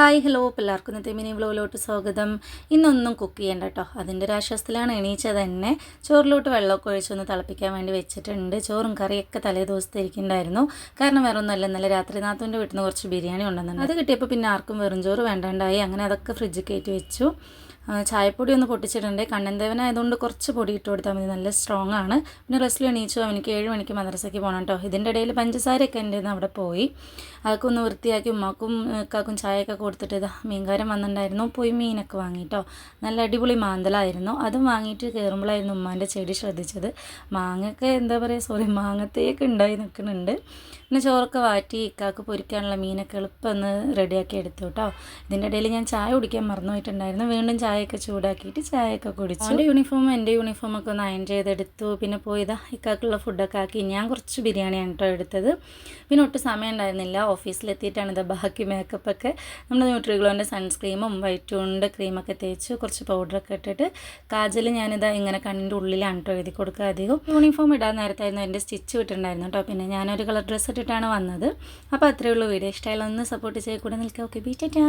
Hi hello എല്ലാവർക്കും ഇന്നത്തെ mini വ്ലോഗിലോട്ട് സ്വാഗതം. ഇന്നൊന്നും കുക്ക് ചെയ്യണ്ട കേട്ടോ. അതിൻ്റെ ഒരു ആശ്വാസത്തിലാണ് എണീച്ചത് തന്നെ. ചോറിലോട്ട് വെള്ളമൊക്കെ ഒഴിച്ചൊന്ന് തിളപ്പിക്കാൻ വേണ്ടി വെച്ചിട്ടുണ്ട്. ചോറും കറിയൊക്കെ തലേ ദിവസത്തെ ഇരിക്കുന്നുണ്ടായിരുന്നു. കാരണം വേറെ ഒന്നുമല്ല, ഇന്നലെ രാത്രി നാത്തൂൻ്റെ വീട്ടിൽ നിന്ന് കുറച്ച് ബിരിയാണി ഉണ്ടെന്നുണ്ട്. അത് കിട്ടിയപ്പോൾ പിന്നെ ആർക്കും വെറും ചോറ് വേണ്ടാണ്ടായി. അങ്ങനെ അതൊക്കെ ഫ്രിഡ്ജിൽ കയറ്റി വെച്ചു. ചായപ്പൊടി ഒന്ന് പൊട്ടിച്ചിട്ടുണ്ട്. കണ്ണന്തേവനായതുകൊണ്ട് കുറച്ച് പൊടി ഇട്ട് കൊടുത്താൽ മതി, നല്ല സ്ട്രോങ് ആണ്. പിന്നെ റെസ്റ്റിൽ എണീച്ചു. അവനിക്ക് 7 മണിക്ക് മദ്രസയ്ക്ക് പോകണം കേട്ടോ. ഇതിൻ്റെ ഇടയിൽ പഞ്ചസാരയൊക്കെ എൻ്റെ നിന്ന് അവിടെ പോയി. അതൊക്കെ ഒന്ന് വൃത്തിയാക്കി ഉമ്മാക്കും കാക്കും ചായയൊക്കെ കൊടുത്തിട്ട് ഇതാ മീൻകാരൻ വന്നിട്ടുണ്ടായിരുന്നു. പോയി മീനൊക്കെ വാങ്ങിയിട്ടോ. നല്ല അടിപൊളി മാന്തലായിരുന്നു. അതും വാങ്ങിയിട്ട് കയറുമ്പോഴായിരുന്നു ഉമ്മാൻ്റെ ചെടി ശ്രദ്ധിച്ചത്. മാങ്ങയൊക്കെ എന്താ പറയുക, മാങ്ങത്തേക്ക് ഉണ്ടായി നിൽക്കുന്നുണ്ട്. പിന്നെ ചോറൊക്കെ വാറ്റി ഇക്കാക്ക് പൊരിക്കാനുള്ള മീനൊക്കെ എളുപ്പം ഒന്ന് റെഡിയാക്കി എടുത്തു കേട്ടോ. ഇതിൻ്റെ ഇടയിൽ ഞാൻ ചായ കുടിക്കാൻ മറന്നു പോയിട്ടുണ്ടായിരുന്നു. വീണ്ടും ചായയൊക്കെ ചൂടാക്കിയിട്ട് ചായയൊക്കെ കുടിച്ചു. എൻ്റെ യൂണിഫോമും എൻ്റെ യൂണിഫോമൊക്കെ ഒന്ന് അയൺ ചെയ്തെടുത്തു. പിന്നെ പോയതാ ഇക്കാക്കുള്ള ഫുഡൊക്കെ ആക്കി. ഞാൻ കുറച്ച് ബിരിയാണിയാണ് കേട്ടോ എടുത്തത്. പിന്നെ ഒട്ടും സമയം ഉണ്ടായിരുന്നില്ല. ഓഫീസിലെത്തിയിട്ടാണ് ഇത് ബാക്കി മേക്കപ്പൊക്കെ. നമ്മൾ ന്യൂട്രിഗ്ലോൻ്റെ സൺസ്ക്രീമും വൈറ്റ് ടൂണിൻ്റെ ക്രീമൊക്കെ തേച്ചു. കുറച്ച് പൗഡറൊക്കെ ഇട്ടിട്ട് കാജൽ ഞാനിതാ ഇങ്ങനെ കണ്ണിൻ്റെ ഉള്ളിലാണ് കേട്ടോ എഴുതി കൊടുക്കുക. അധികം യൂണിഫോം ഇടാൻ നേരത്തായിരുന്നു എൻ്റെ സ്റ്റിച്ച് വിട്ടിട്ടുണ്ടായിരുന്നു കേട്ടോ. പിന്നെ ഞാനൊരു കളർ ഡ്രസ്സ് ഇട്ടിട്ടാണ് വന്നത്. അപ്പോൾ അത്രയേ ഉള്ളൂ. വീഡിയോ ഇഷ്ടമായാലും ഒന്ന് സപ്പോർട്ട് ചെയ്ത് കൂടെ നിൽക്കുക. Okay, bye Tata.